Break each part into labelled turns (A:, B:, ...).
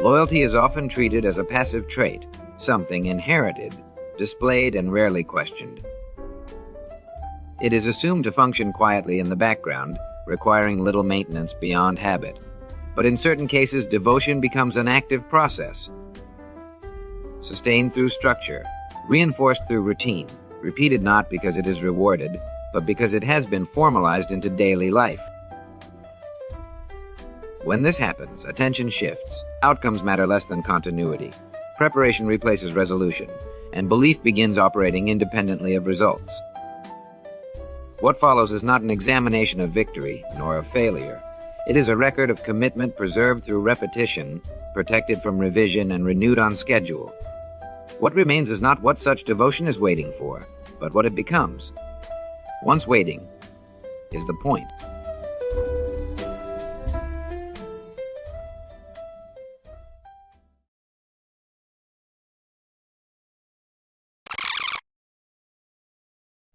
A: Loyalty is often treated as a passive trait, something inherited, displayed, and rarely questioned. It is assumed to function quietly in the background, requiring little maintenance beyond habit. But in certain cases, devotion becomes an active process, sustained through structure, reinforced through routine, repeated not because it is rewarded, but because it has been formalized into daily life. When this happens, attention shifts, outcomes matter less than continuity, preparation replaces resolution, and belief begins operating independently of results. What follows is not an examination of victory, nor of failure. It is a record of commitment preserved through repetition, protected from revision, and renewed on schedule. What remains is not what such devotion is waiting for, but what it becomes. Once waiting is the point.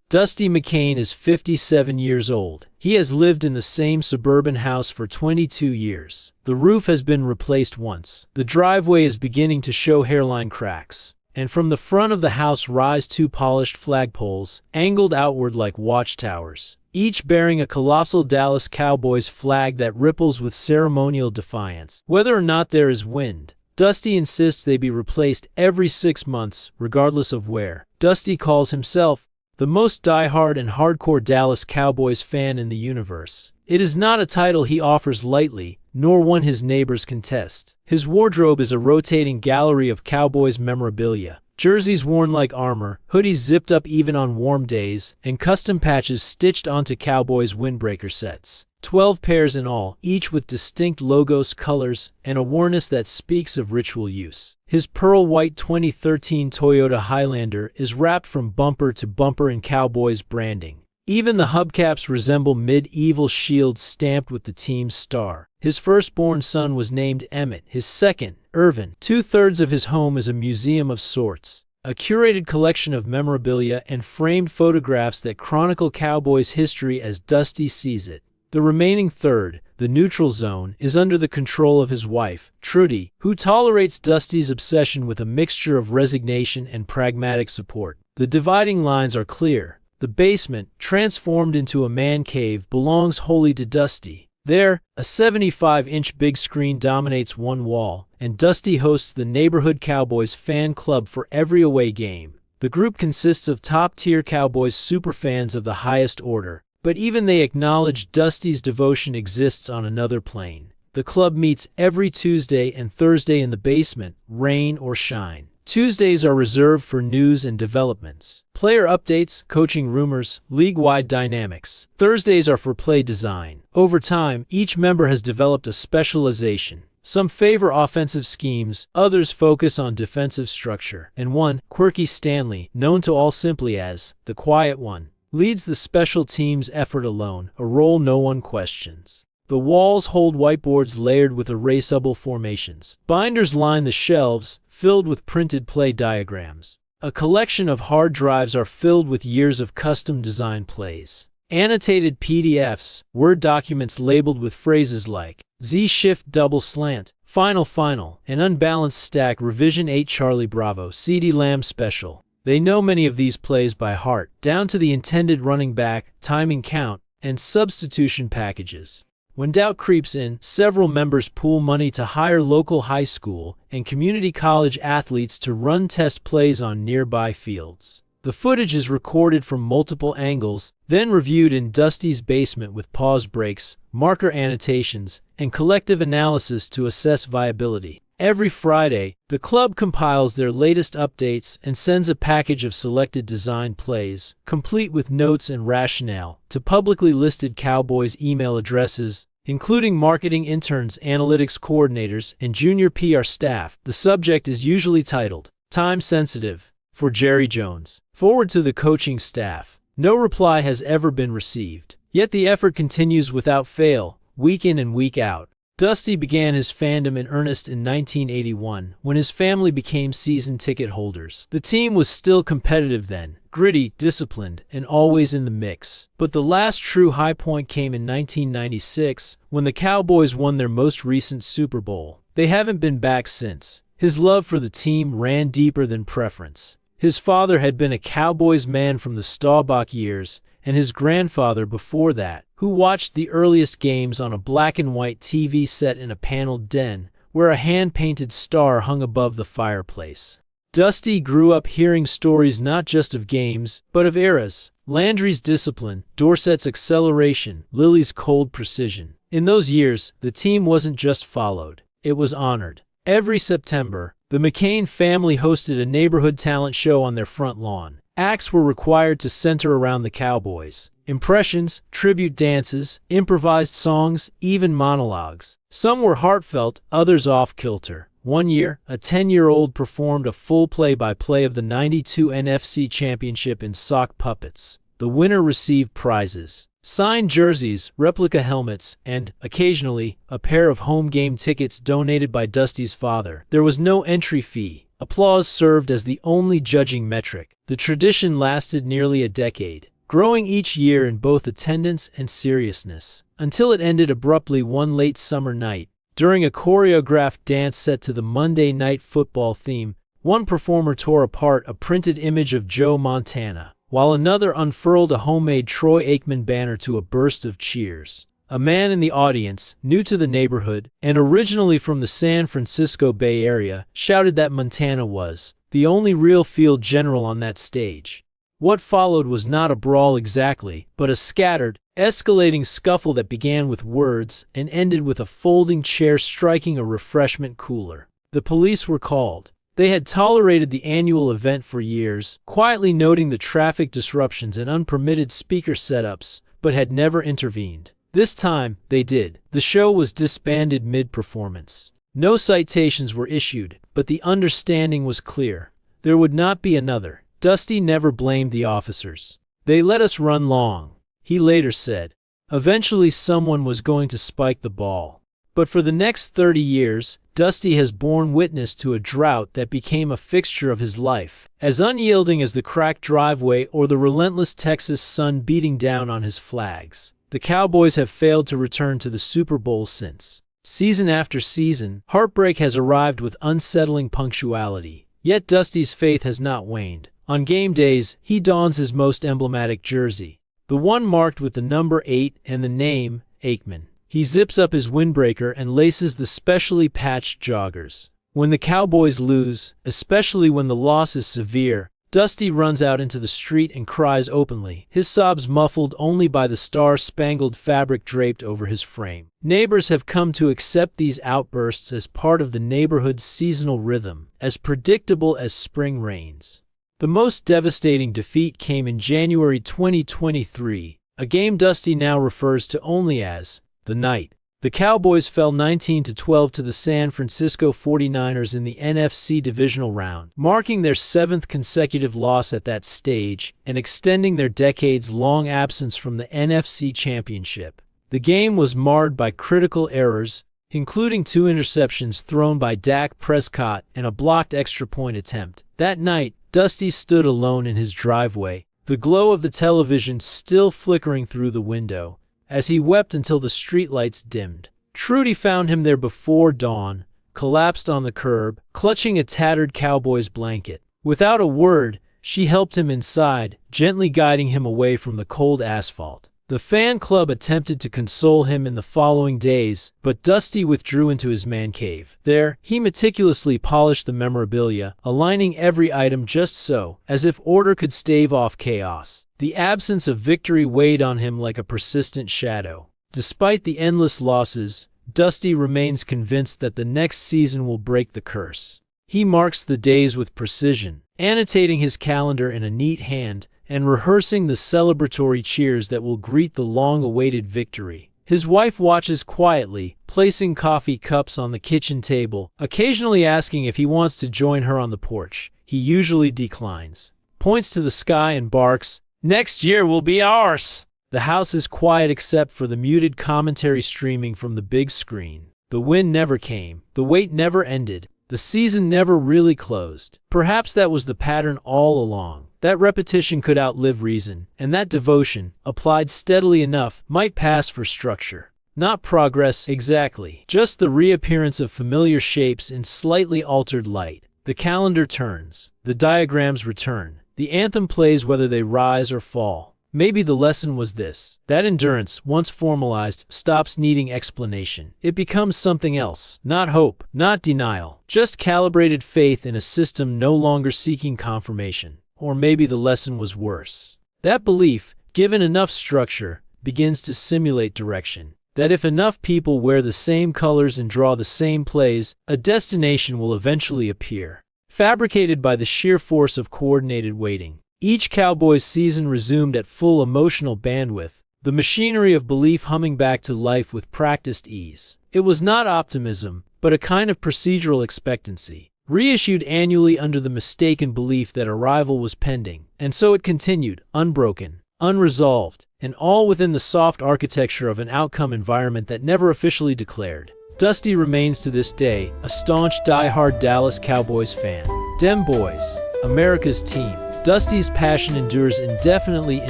B: Dusty McCain is 57 years old. He has lived in the same suburban house for 22 years. The roof has been replaced once. The driveway is beginning to show hairline cracks. And from the front of the house rise two polished flagpoles, angled outward like watchtowers, each bearing a colossal Dallas Cowboys flag that ripples with ceremonial defiance. Whether or not there is wind, Dusty insists they be replaced every 6 months, regardless of where. Dusty calls himself the most die-hard and hardcore Dallas Cowboys fan in the universe. It is not a title he offers lightly, nor one his neighbors contest. His wardrobe is a rotating gallery of Cowboys memorabilia. Jerseys worn like armor, hoodies zipped up even on warm days, and custom patches stitched onto Cowboys windbreaker sets. 12 pairs in all, each with distinct logos, colors, and awareness that speaks of ritual use. His pearl-white 2013 Toyota Highlander is wrapped from bumper to bumper in Cowboys branding. Even the hubcaps resemble medieval shields stamped with the team's star. His firstborn son was named Emmett, his second, Irvin. 2/3 of his home is a museum of sorts, a curated collection of memorabilia and framed photographs that chronicle Cowboys history as Dusty sees it. The remaining third, the neutral zone, is under the control of his wife, Trudy, who tolerates Dusty's obsession with a mixture of resignation and pragmatic support. The dividing lines are clear. The basement, transformed into a man cave, belongs wholly to Dusty. There, a 75-inch big screen dominates one wall, and Dusty hosts the neighborhood Cowboys fan club for every away game. The group consists of top-tier Cowboys superfans of the highest order, but even they acknowledge Dusty's devotion exists on another plane. The club meets every Tuesday and Thursday in the basement, rain or shine. Tuesdays are reserved for news and developments, player updates, coaching rumors, league-wide dynamics. Thursdays are for play design. Over time, each member has developed a specialization. Some favor offensive schemes, others focus on defensive structure, and one, Quirky Stanley, known to all simply as the Quiet One, leads the special teams effort alone, a role no one questions. The walls hold whiteboards layered with erasable formations. Binders line the shelves, filled with printed play diagrams. A collection of hard drives are filled with years of custom-designed plays. Annotated PDFs, Word documents labeled with phrases like Z-Shift Double Slant, Final, an unbalanced stack Revision 8 Charlie Bravo, CD Lamb Special. They know many of these plays by heart, down to the intended running back, timing count, and substitution packages. When doubt creeps in, several members pool money to hire local high school and community college athletes to run test plays on nearby fields. The footage is recorded from multiple angles, then reviewed in Dusty's basement with pause breaks, marker annotations, and collective analysis to assess viability. Every Friday, the club compiles their latest updates and sends a package of selected design plays, complete with notes and rationale, to publicly listed Cowboys email addresses, including marketing interns, analytics coordinators, and junior PR staff. The subject is usually titled, Time Sensitive, for Jerry Jones. Forward to the coaching staff. No reply has ever been received. Yet the effort continues without fail, week in and week out. Dusty began his fandom in earnest in 1981, when his family became season ticket holders. The team was still competitive then, gritty, disciplined, and always in the mix. But the last true high point came in 1996, when the Cowboys won their most recent Super Bowl. They haven't been back since. His love for the team ran deeper than preference. His father had been a Cowboys man from the Staubach years, and his grandfather before that, who watched the earliest games on a black-and-white TV set in a paneled den, where a hand-painted star hung above the fireplace. Dusty grew up hearing stories not just of games, but of eras. Landry's discipline, Dorsett's acceleration, Lily's cold precision. In those years, the team wasn't just followed, it was honored. Every September, the McCain family hosted a neighborhood talent show on their front lawn. Acts were required to center around the Cowboys. Impressions, tribute dances, improvised songs, even monologues. Some were heartfelt, others off-kilter. One year, a 10-year-old performed a full play-by-play of the '92 NFC Championship in sock puppets. The winner received prizes, signed jerseys, replica helmets, and, occasionally, a pair of home game tickets donated by Dusty's father. There was no entry fee. Applause served as the only judging metric. The tradition lasted nearly a decade, growing each year in both attendance and seriousness, until it ended abruptly one late summer night. During a choreographed dance set to the Monday Night Football theme, one performer tore apart a printed image of Joe Montana, while another unfurled a homemade Troy Aikman banner to a burst of cheers. A man in the audience, new to the neighborhood, and originally from the San Francisco Bay Area, shouted that Montana was the only real field general on that stage. What followed was not a brawl exactly, but a scattered, escalating scuffle that began with words and ended with a folding chair striking a refreshment cooler. The police were called. They had tolerated the annual event for years, quietly noting the traffic disruptions and unpermitted speaker setups, but had never intervened. This time, they did. The show was disbanded mid-performance. No citations were issued, but the understanding was clear. There would not be another. Dusty never blamed the officers. They let us run long, he later said. Eventually someone was going to spike the ball. But for the next 30 years, Dusty has borne witness to a drought that became a fixture of his life, as unyielding as the cracked driveway or the relentless Texas sun beating down on his flags. The Cowboys have failed to return to the Super Bowl since. Season after season, heartbreak has arrived with unsettling punctuality. Yet Dusty's faith has not waned. On game days, he dons his most emblematic jersey, the one marked with the number 8 and the name, Aikman. He zips up his windbreaker and laces the specially patched joggers. When the Cowboys lose, especially when the loss is severe, Dusty runs out into the street and cries openly, his sobs muffled only by the star-spangled fabric draped over his frame. Neighbors have come to accept these outbursts as part of the neighborhood's seasonal rhythm, as predictable as spring rains. The most devastating defeat came in January 2023, a game Dusty now refers to only as the night. The Cowboys fell 19-12 to the San Francisco 49ers in the NFC divisional round, marking their 7th consecutive loss at that stage and extending their decades-long absence from the NFC Championship. The game was marred by critical errors, including 2 interceptions thrown by Dak Prescott and a blocked extra-point attempt. That night, Dusty stood alone in his driveway, the glow of the television still flickering through the window, as he wept until the streetlights dimmed. Trudy found him there before dawn, collapsed on the curb, clutching a tattered Cowboys blanket. Without a word, she helped him inside, gently guiding him away from the cold asphalt. The fan club attempted to console him in the following days, but Dusty withdrew into his man cave. There, he meticulously polished the memorabilia, aligning every item just so, as if order could stave off chaos. The absence of victory weighed on him like a persistent shadow. Despite the endless losses, Dusty remains convinced that the next season will break the curse. He marks the days with precision, annotating his calendar in a neat hand, and rehearsing the celebratory cheers that will greet the long-awaited victory. His wife watches quietly, placing coffee cups on the kitchen table, occasionally asking if he wants to join her on the porch. He usually declines, points to the sky and barks, "Next year will be ours!" The house is quiet except for the muted commentary streaming from the big screen. The win never came. The wait never ended. The season never really closed. Perhaps that was the pattern all along. That repetition could outlive reason, and that devotion, applied steadily enough, might pass for structure. Not progress exactly, just the reappearance of familiar shapes in slightly altered light. The calendar turns, the diagrams return, the anthem plays whether they rise or fall. Maybe the lesson was this: that endurance, once formalized, stops needing explanation. It becomes something else. Not hope, not denial, just calibrated faith in a system no longer seeking confirmation. Or maybe the lesson was worse. That belief, given enough structure, begins to simulate direction. That if enough people wear the same colors and draw the same plays, a destination will eventually appear. Fabricated by the sheer force of coordinated waiting. Each Cowboys season resumed at full emotional bandwidth, the machinery of belief humming back to life with practiced ease. It was not optimism, but a kind of procedural expectancy, reissued annually under the mistaken belief that arrival was pending. And so it continued, unbroken, unresolved, and all within the soft architecture of an outcome environment that never officially declared. Dusty remains to this day a staunch, die-hard Dallas Cowboys fan. Dem Boys, America's team. Dusty's passion endures indefinitely in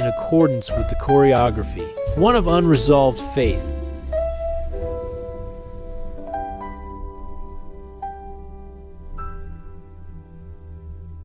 B: accordance with the choreography, one of unresolved faith,